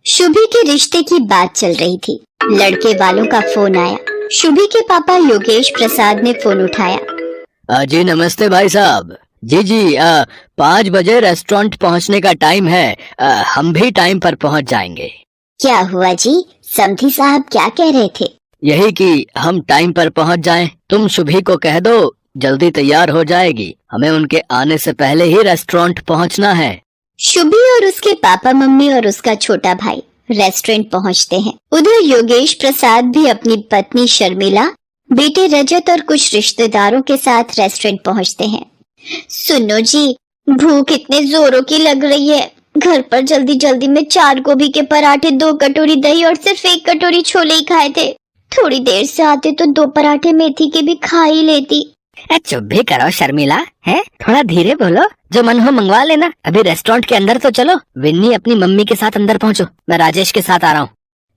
शुभी के रिश्ते की बात चल रही थी। लड़के वालों का फोन आया। शुभी के पापा योगेश प्रसाद ने फोन उठाया। जी नमस्ते भाई साहब। जी 5 बजे रेस्टोरेंट पहुंचने का टाइम है। हम भी टाइम पर पहुंच जाएंगे। क्या हुआ जी? समधी साहब क्या कह रहे थे? यही कि हम टाइम पर पहुंच जाएं। तुम शुभी को कह दो, जल्दी तैयार हो जाएगी। हमें उनके आने से पहले ही रेस्टोरेंट पहुंचना है। शुभी और उसके पापा मम्मी और उसका छोटा भाई रेस्टोरेंट पहुंचते हैं। उधर योगेश प्रसाद भी अपनी पत्नी शर्मिला, बेटे रजत और कुछ रिश्तेदारों के साथ रेस्टोरेंट पहुंचते हैं। सुनो जी, भूख इतने जोरों की लग रही है। घर पर जल्दी जल्दी में 4 गोभी के पराठे, 2 कटोरी दही और सिर्फ 1 कटोरी छोले ही खाए थे। थोड़ी देर से आते तो 2 पराठे मेथी के भी खा ही लेती। चुप भी करो शर्मिला, है थोड़ा धीरे बोलो। जो मन हो मंगवा लेना। अभी रेस्टोरेंट के अंदर तो चलो। विन्नी अपनी मम्मी के साथ अंदर पहुंचो, मैं राजेश के साथ आ रहा हूँ।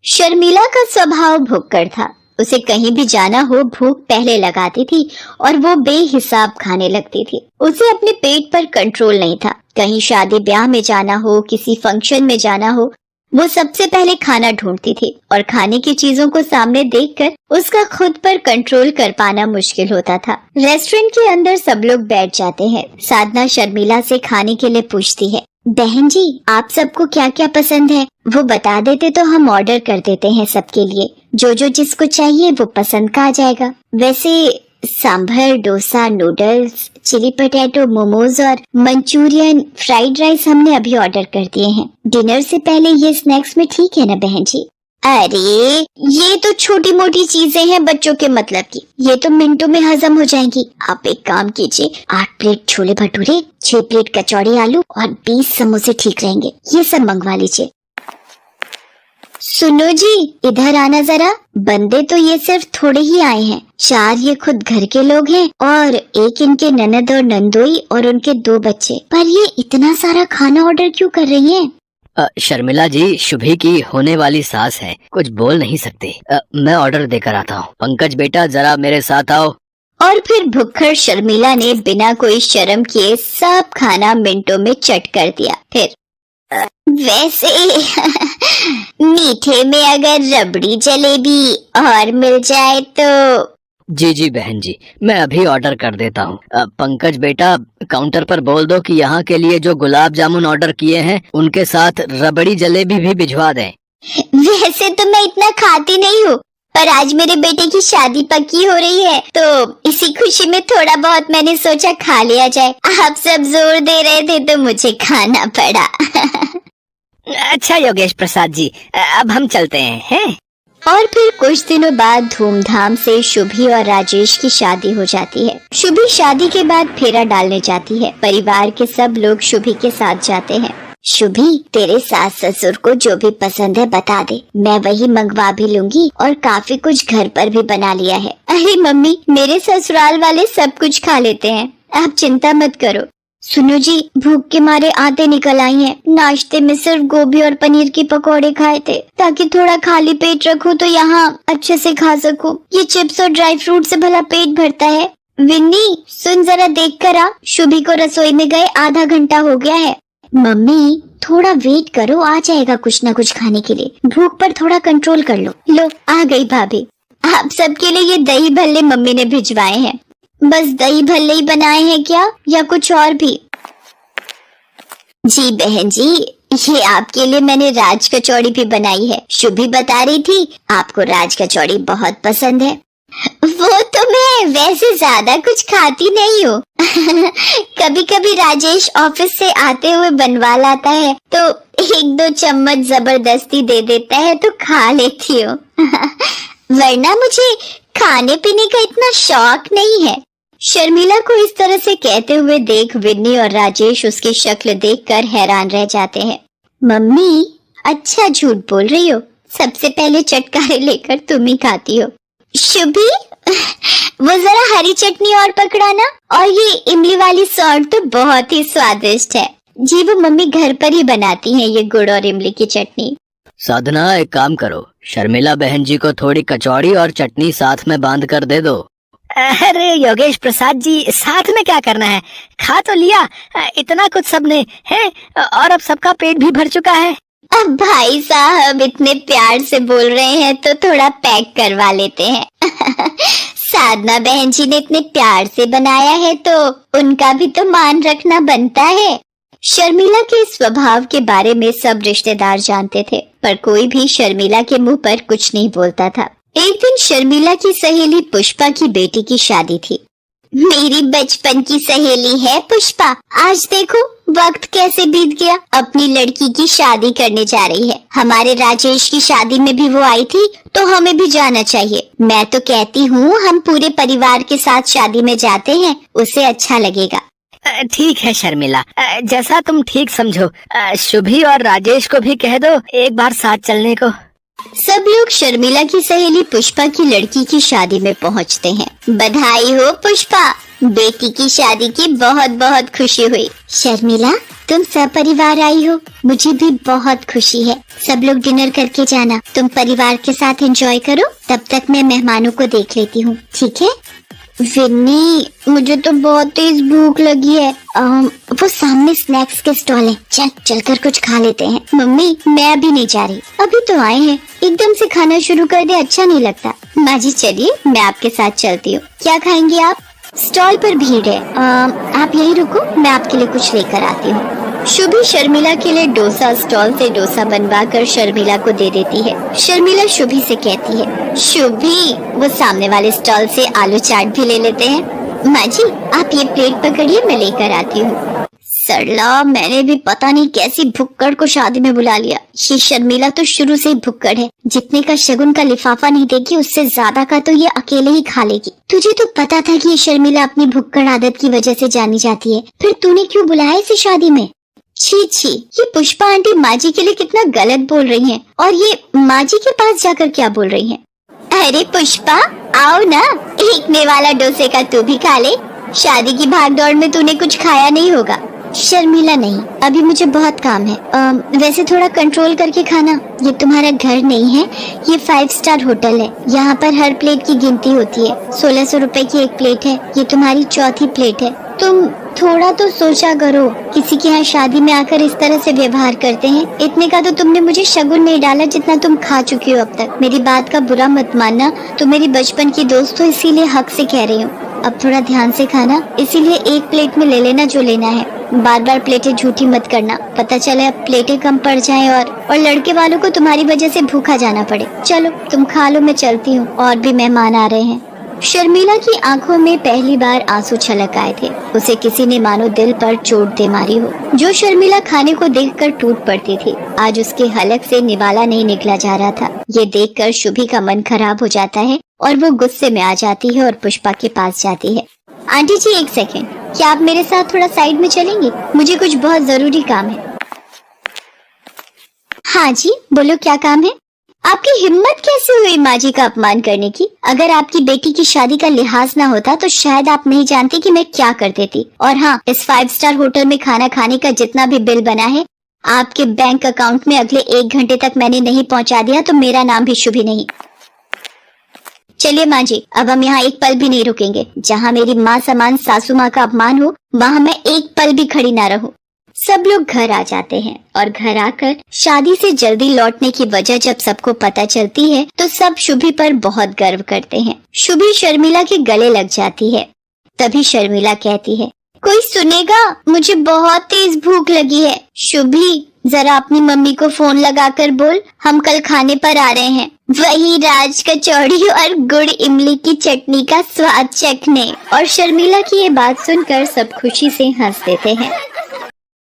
शर्मिला का स्वभाव भुक्कड़ था। उसे कहीं भी जाना हो भूख पहले लगाती थी और वो बेहिसाब खाने लगती थी। उसे अपने पेट पर कंट्रोल नहीं था। कहीं शादी ब्याह में जाना हो, किसी फंक्शन में जाना हो, वो सबसे पहले खाना ढूंढती थी और खाने की चीजों को सामने देखकर उसका खुद पर कंट्रोल कर पाना मुश्किल होता था। रेस्टोरेंट के अंदर सब लोग बैठ जाते हैं। साधना शर्मिला से खाने के लिए पूछती है, बहन जी आप सबको क्या क्या पसंद है वो बता देते तो हम ऑर्डर कर देते हैं सबके लिए। जो जो जिसको चाहिए वो पसंद का आ जाएगा। वैसे sambar, dosa, noodles, chilli potato, momos और मंचूरियन, फ्राइड राइस हमने अभी ऑर्डर कर दिए हैं। डिनर से पहले ये स्नैक्स में ठीक है ना बहन जी? अरे ये तो छोटी मोटी चीजें हैं बच्चों के मतलब की, ये तो मिनटों में हजम हो जाएंगी। आप एक काम कीजिए, 8 प्लेट छोले भटूरे, 6 प्लेट कचौड़ी आलू और 20 समोसे ठीक रहेंगे। ये सब मंगवा लीजिए। सुनो जी, इधर आना जरा। बंदे तो ये सिर्फ थोड़े ही आए हैं। 4 ये खुद घर के लोग हैं और 1 इनके ननद और नंदोई और उनके 2 बच्चे। पर ये इतना सारा खाना ऑर्डर क्यों कर रही हैं? शर्मिला जी शुभी की होने वाली सास है, कुछ बोल नहीं सकती। मैं ऑर्डर देकर आता हूँ। पंकज बेटा जरा मेरे साथ आओ। और फिर भुक्खड़ शर्मिला ने बिना कोई शर्म किए सब खाना मिनटों में चट कर दिया। फिर वैसे मीठे में अगर रबड़ी जलेबी और मिल जाए तो। जी बहन जी, मैं अभी ऑर्डर कर देता हूँ। पंकज बेटा काउंटर पर बोल दो कि यहाँ के लिए जो गुलाब जामुन ऑर्डर किए हैं उनके साथ रबड़ी जलेबी भी भिजवा दें। वैसे तो मैं इतना खाती नहीं हूँ, पर आज मेरे बेटे की शादी पक्की हो रही है तो इसी खुशी में थोड़ा बहुत मैंने सोचा खा लिया जाए। आप सब जोर दे रहे थे तो मुझे खाना पड़ा। अच्छा योगेश प्रसाद जी, अब हम चलते हैं। और फिर कुछ दिनों बाद धूमधाम से शुभी और राजेश की शादी हो जाती है। शुभी शादी के बाद फेरा डालने जाती है। परिवार के सब लोग शुभी के साथ जाते हैं। शुभी, तेरे सास ससुर को जो भी पसंद है बता दे, मैं वही मंगवा भी लूंगी और काफी कुछ घर पर भी बना लिया है। अरे मम्मी, मेरे ससुराल वाले सब कुछ खा लेते हैं, आप चिंता मत करो। सुनो जी, भूख के मारे आते निकल आई हैं। नाश्ते में सिर्फ गोभी और पनीर के पकौड़े खाए थे ताकि थोड़ा खाली पेट रखूं तो यहाँ अच्छे से खा सकूं। ये चिप्स और ड्राई फ्रूट से भला पेट भरता है? विन्नी सुन जरा, देख कर आ, शुभी को रसोई में गए आधा घंटा हो गया है। मम्मी थोड़ा वेट करो, आ जाएगा कुछ न कुछ खाने के लिए। भूख पर थोड़ा कंट्रोल कर लो। लो आ गई भाभी। आप सबके लिए ये दही भल्ले मम्मी ने भिजवाए हैं। बस दही भल्ले ही बनाए हैं क्या या कुछ और भी? जी बहन जी, ये आपके लिए मैंने राज कचौड़ी भी बनाई है। शुभी बता रही थी आपको राज कचौड़ी बहुत पसंद है। वो तो मैं वैसे ज्यादा कुछ खाती नहीं हूँ। कभी कभी राजेश ऑफिस से आते हुए बनवा लाता है तो 1-2 चम्मच जबरदस्ती दे देता है तो खा लेती हूँ। वरना मुझे खाने पीने का इतना शौक नहीं है। शर्मिला को इस तरह से कहते हुए देख विन्नी और राजेश उसकी शक्ल देखकर हैरान रह जाते हैं। मम्मी अच्छा झूठ बोल रही हो, सबसे पहले चटकारे लेकर तुम ही खाती हो। शुभी वो जरा हरी चटनी और पकड़ाना, और ये इमली वाली सौंठ तो बहुत ही स्वादिष्ट है। जी वो मम्मी घर पर ही बनाती हैं ये गुड़ और इमली की चटनी। साधना एक काम करो, शर्मिला बहन जी को थोड़ी कचौड़ी और चटनी साथ में बांध कर दे दो। अरे योगेश प्रसाद जी, साथ में क्या करना है, खा तो लिया। इतना कुछ सबने है और अब सबका पेट भी भर चुका है। अब भाई साहब इतने प्यार से बोल रहे हैं तो थोड़ा पैक करवा लेते हैं। साधना बहन जी ने इतने प्यार से बनाया है तो उनका भी तो मान रखना बनता है। शर्मिला के स्वभाव के बारे में सब रिश्तेदार जानते थे, पर कोई भी शर्मिला के मुंह पर कुछ नहीं बोलता था। एक दिन शर्मिला की सहेली पुष्पा की बेटी की शादी थी। मेरी बचपन की सहेली है पुष्पा, आज देखो वक्त कैसे बीत गया, अपनी लड़की की शादी करने जा रही है। हमारे राजेश की शादी में भी वो आई थी तो हमें भी जाना चाहिए। मैं तो कहती हूँ हम पूरे परिवार के साथ शादी में जाते हैं, उसे अच्छा लगेगा। ठीक है शर्मिला, जैसा तुम ठीक समझो। शुभी और राजेश को भी कह दो एक बार साथ चलने को। सब लोग शर्मिला की सहेली पुष्पा की लड़की की शादी में पहुंचते हैं। बधाई हो पुष्पा, बेटी की शादी की बहुत बहुत खुशी हुई। शर्मिला तुम सब परिवार आई हो, मुझे भी बहुत खुशी है। सब लोग डिनर करके जाना, तुम परिवार के साथ एंजॉय करो, तब तक मैं मेहमानों को देख लेती हूँ, ठीक है? विन्नी मुझे तो बहुत तेज भूख लगी है। वो सामने स्नैक्स के स्टॉल है, चल कर कुछ खा लेते हैं। मम्मी मैं अभी नहीं जा रही, अभी तो आए हैं, एकदम से खाना शुरू कर दे अच्छा नहीं लगता। माँ जी चलिए मैं आपके साथ चलती हूँ। क्या खाएंगे आप? स्टॉल पर भीड़ है, आप यहीं रुको, मैं आपके लिए कुछ लेकर आती हूँ। शुभी शर्मिला के लिए डोसा स्टॉल से डोसा बनवा कर शर्मिला को दे देती है। शर्मिला शुभी से कहती है, शुभी वो सामने वाले स्टॉल से आलू चाट भी ले लेते हैं। माँ जी आप ये प्लेट पकड़िए, मैं लेकर आती हूँ। सरला मैंने भी पता नहीं कैसी भुक्कड़ को शादी में बुला लिया। ये शर्मिला तो शुरू से ही भुक्कड़ है, जितने का शगुन का लिफाफा नहीं देगी उससे ज्यादा का तो ये अकेले ही खा लेगी। तुझे तो पता था कि ये शर्मिला अपनी भुक्कड़ आदत की वजह से जानी जाती है, फिर तूने क्यों बुलाया इसे शादी में? छी छी, ये पुष्पा आंटी माँ जी के लिए कितना गलत बोल रही हैं, और ये माँ जी के पास जाकर क्या बोल रही हैं? अरे पुष्पा आओ ना, एक में वाला डोसे का तू भी खा ले, शादी की भागदौड़ में तूने कुछ खाया नहीं होगा। शर्मिला नहीं, अभी मुझे बहुत काम है। वैसे थोड़ा कंट्रोल करके खाना, ये तुम्हारा घर नहीं है, ये 5 स्टार होटल है, यहाँ पर हर प्लेट की गिनती होती है। 1600 रुपए की एक प्लेट है, ये तुम्हारी चौथी प्लेट है। तुम थोड़ा तो सोचा करो, किसी के यहाँ शादी में आकर इस तरह से व्यवहार करते हैं। इतने का तो तुमने मुझे शगुन नहीं डाला जितना तुम खा चुकी हो अब तक। मेरी बात का बुरा मत मानना, तुम मेरी बचपन की दोस्त हो, इसीलिए हक से कह रही हूँ। अब थोड़ा ध्यान से खाना, इसीलिए एक प्लेट में ले लेना जो लेना है, बार बार प्लेटें झूठी मत करना, पता चले अब प्लेटें कम पड़ जाएं और लड़के वालों को तुम्हारी वजह से भूखा जाना पड़े। चलो तुम खा लो, मैं चलती हूँ, और भी मेहमान आ रहे हैं। शर्मिला की आंखों में पहली बार आंसू छलक आए थे। उसे किसी ने मानो दिल पर चोट दे मारी हो। जो शर्मिला खाने को देखकर टूट पड़ती थी, आज उसके हलक से निवाला नहीं निकला जा रहा था। ये देखकर शुभी का मन खराब हो जाता है और वो गुस्से में आ जाती है और पुष्पा के पास जाती है। आंटी जी एक सेकेंड, क्या आप मेरे साथ थोड़ा साइड में चलेंगे? मुझे कुछ बहुत जरूरी काम है। हाँ जी बोलो, क्या काम है? आपकी हिम्मत कैसे हुई माँ जी का अपमान करने की? अगर आपकी बेटी की शादी का लिहाज ना होता तो शायद आप नहीं जानती कि मैं क्या कर देती। और हाँ, इस 5 स्टार होटल में खाना खाने का जितना भी बिल बना है आपके बैंक अकाउंट में अगले 1 घंटे तक मैंने नहीं पहुँचा दिया तो मेरा नाम भी शुभी नहीं। चलिए माँ जी, अब हम यहाँ एक पल भी नहीं रुकेंगे। जहाँ मेरी माँ समान सासू माँ का अपमान हो, वहाँ मैं एक पल भी खड़ी ना रहूं। सब लोग घर आ जाते हैं और घर आकर शादी से जल्दी लौटने की वजह जब सबको पता चलती है तो सब शुभी पर बहुत गर्व करते हैं। शुभी शर्मिला के गले लग जाती है। तभी शर्मिला कहती है, कोई सुनेगा? मुझे बहुत तेज भूख लगी है। शुभी जरा अपनी मम्मी को फोन लगाकर बोल, हम कल खाने पर आ रहे हैं, वही राज कचौड़ी और गुड़ इमली की चटनी का स्वाद चखने। और शर्मिला की ये बात सुनकर सब खुशी से हंस देते हैं।